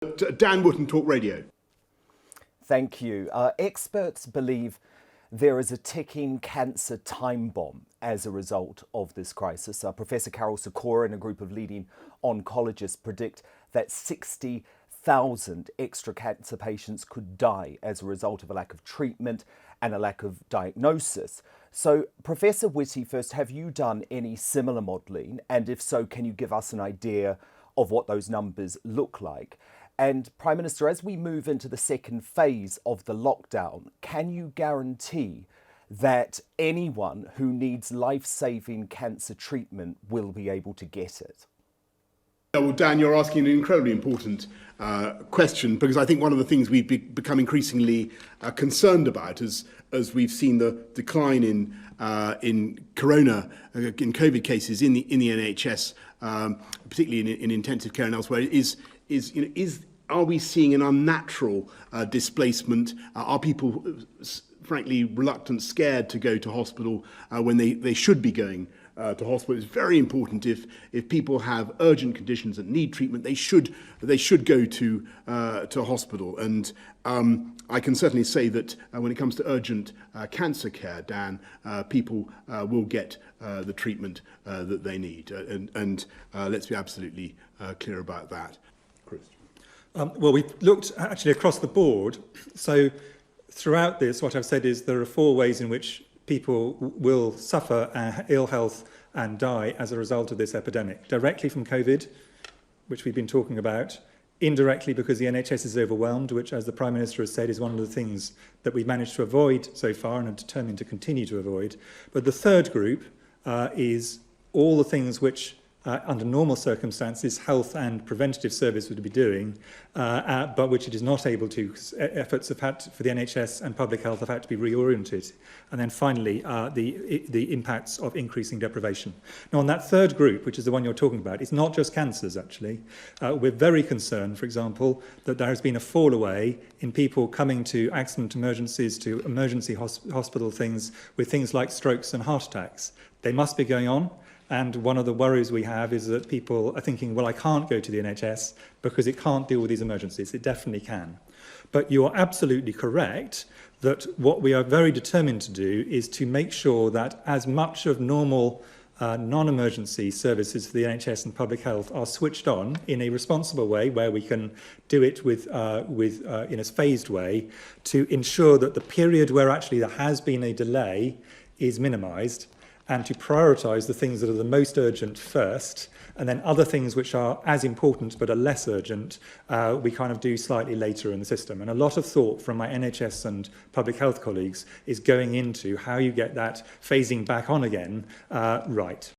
Dan Wootton, talkRADIO. Thank you. Experts believe there is a ticking cancer time bomb as a result of this crisis. Professor Carol Sikora and a group of leading oncologists predict that 60,000 extra cancer patients could die as a result of a lack of treatment and a lack of diagnosis. So, Professor Whitty, first, have you done any similar modelling? And if so, can you give us an idea of what those numbers look like? And Prime Minister, as we move into the second phase of the lockdown, can you guarantee that anyone who needs life-saving cancer treatment will be able to get it? Well, Dan, you're asking an incredibly important question, because I think one of the things we've become increasingly concerned about as we've seen the decline in corona, in COVID cases in the NHS, particularly in intensive care and elsewhere, are we seeing an unnatural displacement? Are people, frankly, reluctant, scared to go to hospital when they should be going to hospital? It's very important if people have urgent conditions that need treatment, they should go to hospital. And I can certainly say that when it comes to urgent cancer care, Dan, people will get the treatment that they need. And let's be absolutely clear about that. Chris. Well, we've looked actually across the board. So throughout this, what I've said is there are 4 ways in which people will suffer ill health and die as a result of this epidemic. Directly from COVID, which we've been talking about. Indirectly because the NHS is overwhelmed, which, as the Prime Minister has said, is one of the things that we've managed to avoid so far and are determined to continue to avoid. But the third group is all the things which under normal circumstances, health and preventative service would be doing, but which it is not able to. Efforts have had to, for the NHS and public health have had to be reoriented. And then finally, the impacts of increasing deprivation. Now, on that third group, which is the one you're talking about, it's not just cancers, actually. We're very concerned, for example, that there has been a fall away in people coming to accident emergencies, to emergency hospital things, with things like strokes and heart attacks. They must be going on. And one of the worries we have is that people are thinking, well, I can't go to the NHS because it can't deal with these emergencies. It definitely can. But you are absolutely correct that what we are very determined to do is to make sure that as much of normal non-emergency services for the NHS and public health are switched on in a responsible way, where we can do it in a phased way, to ensure that the period where actually there has been a delay is minimised, and to prioritise the things that are the most urgent first, and then other things which are as important but are less urgent, we kind of do slightly later in the system. And a lot of thought from my NHS and public health colleagues is going into how you get that phasing back on again right.